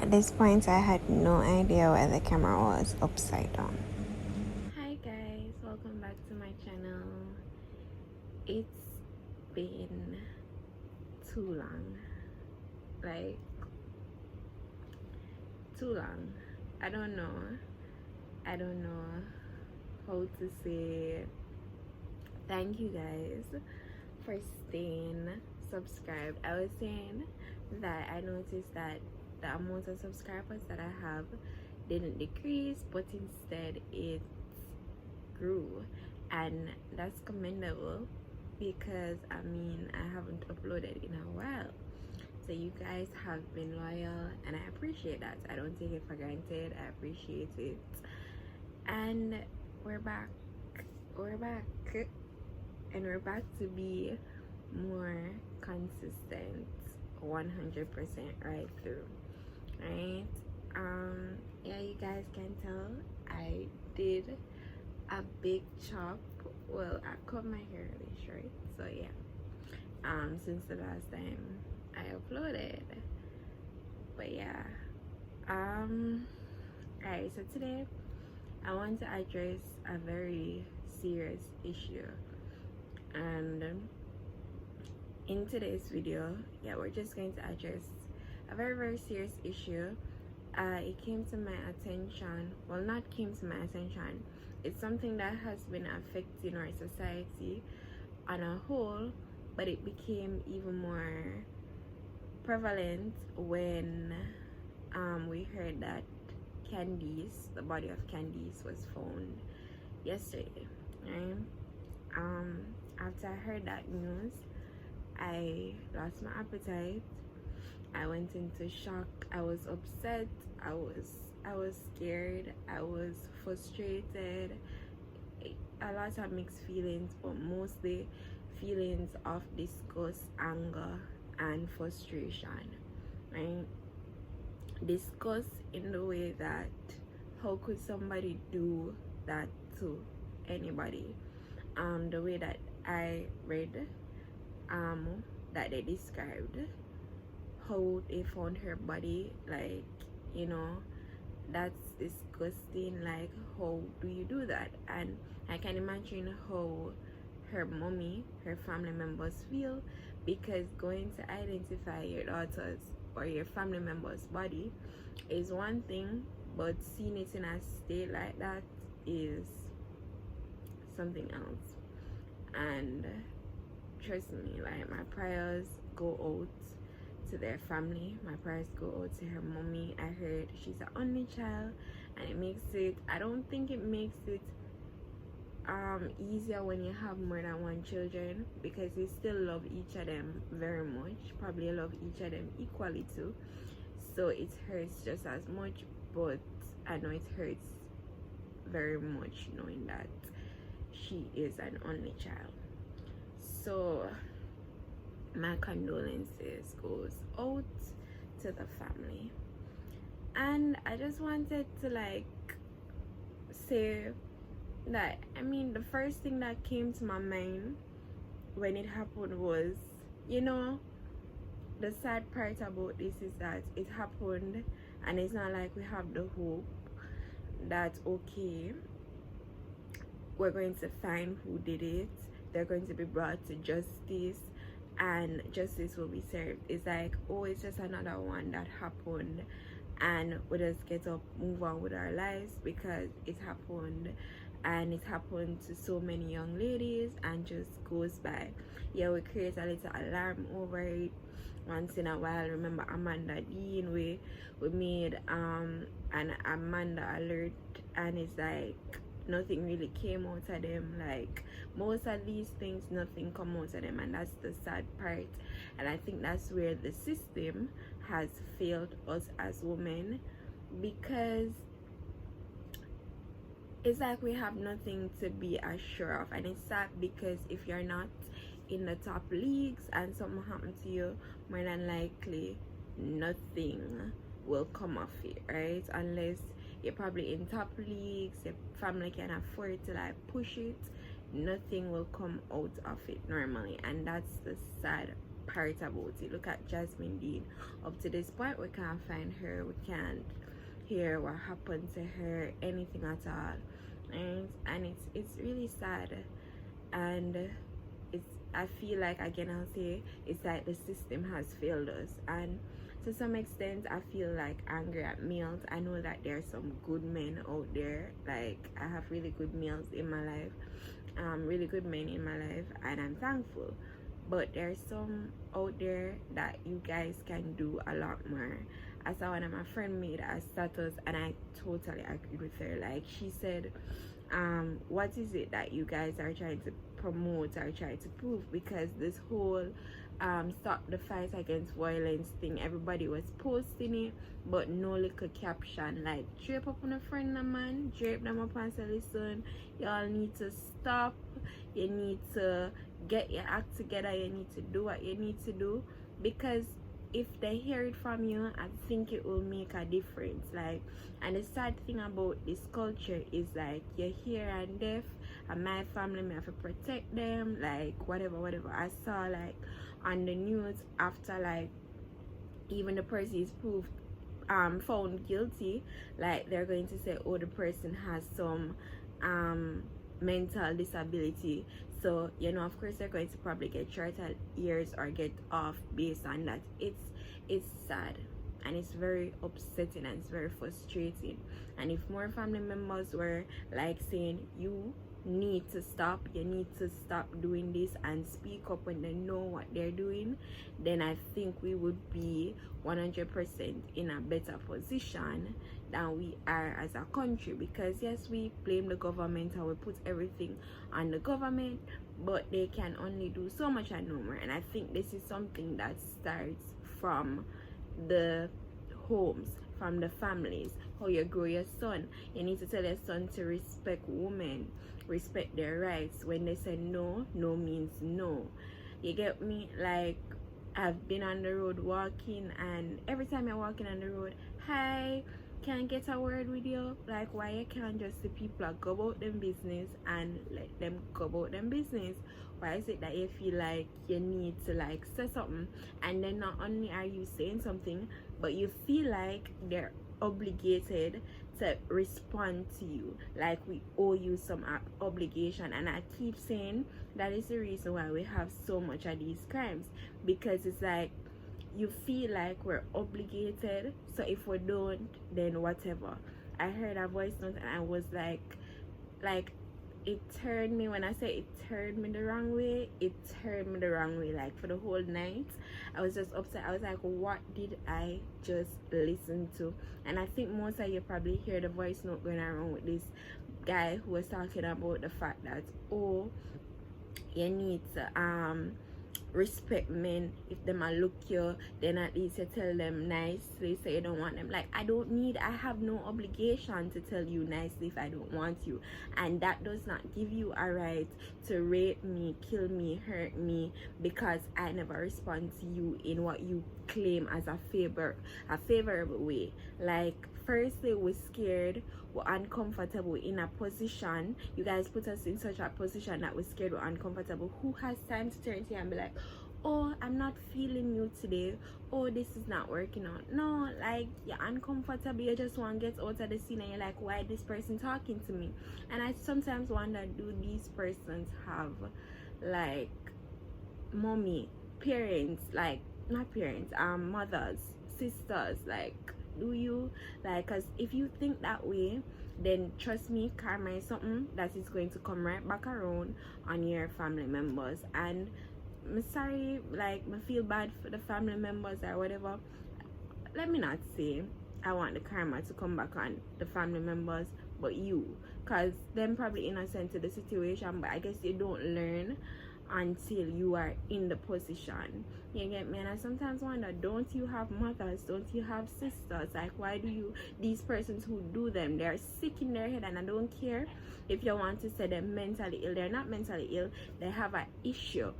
At this point, I had no idea why the camera was upside down. Hi guys, welcome back to my channel. It's been too long, like too long. I don't know. I don't know how to say thank you guys for staying subscribed. I was saying that I noticed that the amount of subscribers that I have didn't decrease, but instead it grew, and that's commendable because I mean I haven't uploaded in a while. So you guys have been loyal and I appreciate that. I don't take it for granted. I appreciate it. And we're back. We're back. And we're back to be more consistent 100% right through. Right? Yeah, you guys can tell I did a big chop. Well, I cut my hair really short, so yeah. Since the last time I uploaded, but yeah. Alright, so today I want to address a very serious issue, and in today's video, yeah, we're just going to address a very serious issue. It came to my attention, well, not came to my attention, it's something that has been affecting our society on a whole, but it became even more prevalent when we heard that Candice, the body of Candice, was found yesterday, right? After I heard that news, I lost my appetite. I went into shock. I was upset. I was scared. I was frustrated. A lot of mixed feelings, but mostly feelings of disgust, anger, and frustration. Right? Disgust in the way that how could somebody do that to anybody? The way that I read that they described how they found her body, like, you know, that's disgusting. Like, how do you do that? And I can imagine how her mommy, her family members feel, because going to identify your daughter's or your family member's body is one thing, but seeing it in a state like that is something else. And trust me, like, my prayers go out to their family. My prayers go out to her mommy. I heard she's an only child, and it makes it, I don't think it makes it easier when you have more than one children, because you still love each of them very much, probably love each of them equally too, so it hurts just as much. But I know it hurts very much knowing that she is an only child. So my condolences goes out to the family. And I just wanted to, like, say that, I mean, the first thing that came to my mind when it happened was, you know, the sad part about this is that it happened, and it's not like we have the hope that, okay, we're going to find who did it, they're going to be brought to justice, and justice will be served. It's like, oh, it's just another one that happened, and we just get up, move on with our lives because it happened, and it happened to so many young ladies and just goes by. Yeah, we create a little alarm over it once in a while. Remember Amanda Dean, we made an Amanda alert, and it's like nothing really came out of them. Like, most of these things, nothing come out of them, and that's the sad part. And I think that's where the system has failed us as women, because it's like we have nothing to be assured of. And it's sad because if you're not in the top leagues and something happened to you, more than likely nothing will come of it, right? Unless you're probably in top leagues, your family can afford to, like, push it, nothing will come out of it normally. And that's the sad part about it. Look at Jasmine Dean. Up to this point, we can't find her. We can't hear what happened to her, anything at all. And it's really sad. And I feel like, again, I'll say, it's like the system has failed us. And to some extent, I feel like angry at males. I know that there are some good men out there. Like, I have really good males in my life, really good men in my life, and I'm thankful. But there's some out there that you guys can do a lot more. I saw one of my friend made a status, and I totally agree with her. Like, she said, what is it that you guys are trying to promote or try to prove? Because this whole stop the fight against violence thing, everybody was posting it, but no little caption. Like, drape up on a friend of man, drape them up and say, listen, y'all need to stop, you need to get your act together, you need to do what you need to do. Because if they hear it from you, I think it will make a difference. Like, and the sad thing about this culture is, like, you're here and deaf, and my family, may have to protect them, like, whatever. I saw, like, on the news, after, like, even the person is proved found guilty, like, they're going to say, oh, the person has some mental disability. So, you know, of course, they're going to probably get shorter years or get off based on that. It's sad, and it's very upsetting, and it's very frustrating. And if more family members were like saying, you need to stop, you need to stop doing this, and speak up when they know what they're doing, then I think we would be 100% in a better position than we are as a country. Because yes, we blame the government and we put everything on the government, but they can only do so much and no more. And I think this is something that starts from the homes, from the families, how you grow your son. You need to tell your son to respect women, respect their rights. When they say no, no means no. You get me? Like, I've been on the road walking, and every time you're walking on the road, hi, can I get a word with you? Like, why you can't just see people go about them business and let them go about them business? Why is it that you feel like you need to, like, say something, and then not only are you saying something, but you feel like they're obligated to respond to you, like we owe you some obligation? And I keep saying that is the reason why we have so much of these crimes, because it's like you feel like we're obligated, so if we don't, then whatever. I heard a voice note, and I was like it turned me, when I say it turned me the wrong way, it turned me the wrong way. Like, for the whole night I was just upset. I was like, what did I just listen to? And I think most of you probably hear the voice note going around with this guy who was talking about the fact that, oh, you need to respect men. If them a look you, then at least you tell them nicely, so you don't want them. Like, I have no obligation to tell you nicely if I don't want you. And that does not give you a right to rape me, kill me, hurt me, because I never respond to you in what you claim as a favorable way. Like, firstly, we're scared, we're uncomfortable in a position. You guys put us in such a position that we're scared, we're uncomfortable. Who has time to turn to you and be like, oh, I'm not feeling you today, oh, this is not working out? No, like, you're uncomfortable, you just want to get out of the scene, and you're like, why is this person talking to me? And I sometimes wonder, do these persons have, like, mommy, parents, like, not parents, mothers, sisters? Like, do you, like, because if you think that way, then trust me, karma is something that is going to come right back around on your family members. And I'm sorry, like, I feel bad for the family members or whatever. Let me not say I want the karma to come back on the family members, but you, because them probably innocent to the situation, but I guess you don't learn until you are in the position. You get me? And I sometimes wonder, don't you have mothers, don't you have sisters? Like, why do you, these persons who do them, they're sick in their head? And I don't care if you want to say they're mentally ill, they're not mentally ill, they have an issue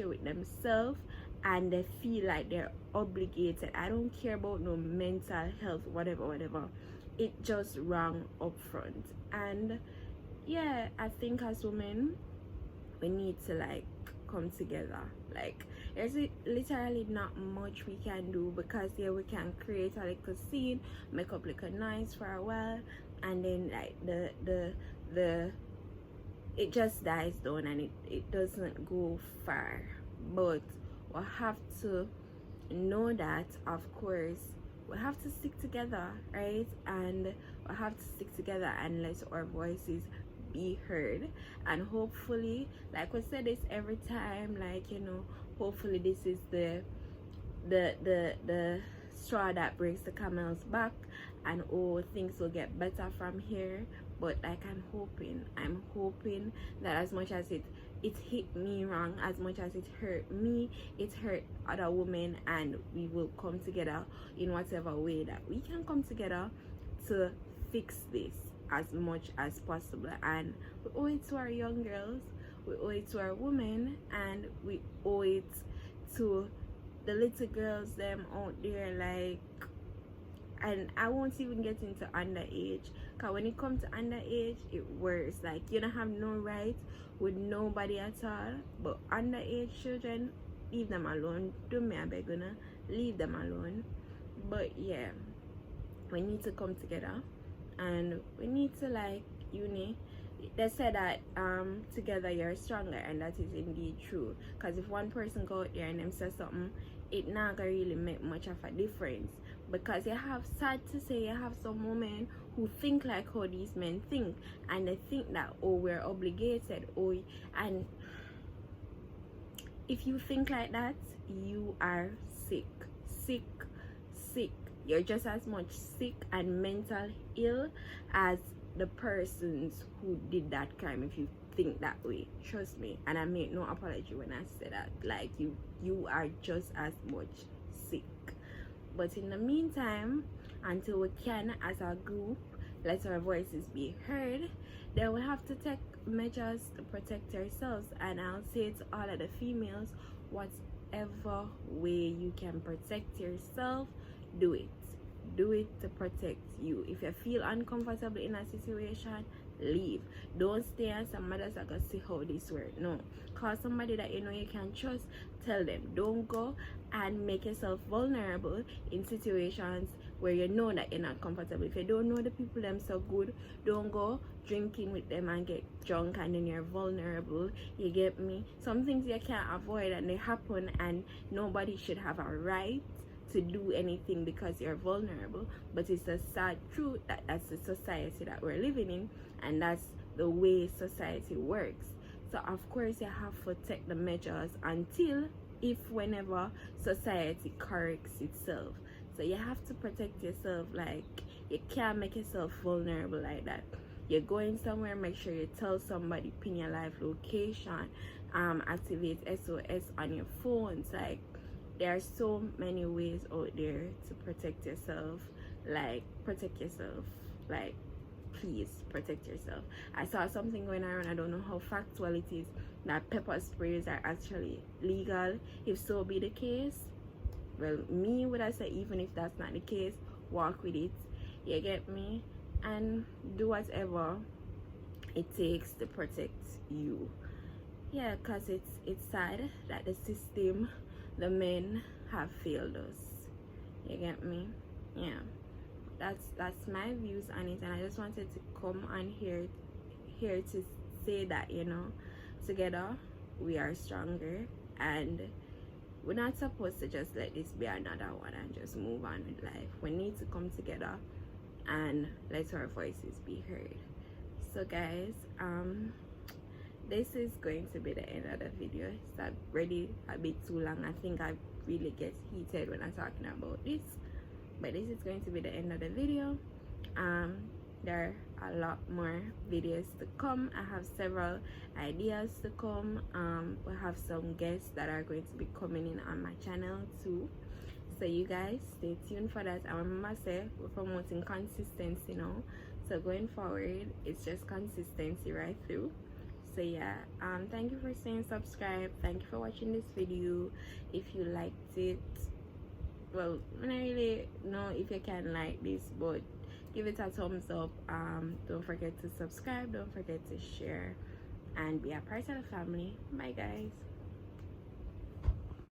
with themselves, and they feel like they're obligated. I don't care about no mental health, whatever. It just wrong up front. And yeah, I think as women, we need to, like, come together. Like, there's literally not much we can do, because yeah, we can create a little scene, make up like a noise for a while, and then like the it just dies down, and it doesn't go far. But we have to know that, of course, we have to stick together, right? And we have to stick together and let our voices be heard. And hopefully, like we said this every time, like, you know, hopefully this is the straw that breaks the camel's back, and oh, things will get better from here. But like, I'm hoping that as much as it hit me wrong, as much as it hurt me, it hurt other women, and we will come together in whatever way that we can come together to fix this as much as possible. And we owe it to our young girls, we owe it to our women, and we owe it to the little girls them out there. Like, and I won't even get into underage, because when it comes to underage, it worse. Like, you don't have no rights with nobody at all. But underage children, leave them alone. Do me a beg, gonna leave them alone. But yeah, we need to come together, and we need to, like, they said that together you're stronger, and that is indeed true. Because if one person go out there and them say something, it not gonna really make much of a difference. Because you have, sad to say, you have some women who think like how these men think, and they think that, oh, we're obligated, oh, and if you think like that, you are sick. You're just as much sick and mental ill as the persons who did that crime, if you think that way. Trust me, and I make no apology when I say that. Like, you are just as much sick. But in the meantime, until we can, as a group, let our voices be heard, then we have to take measures to protect ourselves. And I'll say to all of the females, whatever way you can protect yourself, do it. Do it to protect you. If you feel uncomfortable in a situation, leave. Don't stay and some mothers are gonna see how this works. No, call somebody that you know you can trust. Tell them. Don't go and make yourself vulnerable in situations where you know that you're not comfortable. If you don't know the people them so good, don't go drinking with them and get drunk, and then you're vulnerable. You get me? Some things you can't avoid, and they happen, and nobody should have a right to do anything because you're vulnerable. But it's a sad truth that that's the society that we're living in, and that's the way society works. So of course you have to take the measures until, if whenever society corrects itself. So you have to protect yourself. Like, you can't make yourself vulnerable like that. You're going somewhere, make sure you tell somebody, pin your live location, activate SOS on your phones. Like, there are so many ways out there to protect yourself. Like, protect yourself. Like, please protect yourself. I saw something going around, I don't know how factual it is, that pepper sprays are actually legal. If so be the case, well, me would I say, even if that's not the case, walk with it. You get me? And do whatever it takes to protect you. Yeah, because it's sad that the system, the men, have failed us. You get me? Yeah, that's my views on it, and I just wanted to come on here to say that, you know, together we are stronger, and we're not supposed to just let this be another one and just move on with life. We need to come together and let our voices be heard. So guys, this is going to be the end of the video. It's already a bit too long. I think I really get heated when I'm talking about this, but this is going to be the end of the video. There are a lot more videos to come. I have several ideas to come. We have some guests that are going to be coming in on my channel too, so you guys stay tuned for that. And remember, say we're promoting consistency now, so going forward it's just consistency right through. So yeah, thank you for staying subscribed. Thank you for watching this video. If you liked it, well, I don't really know if you can like this, but give it a thumbs up. Don't forget to subscribe, don't forget to share, and be a part of the family. Bye guys.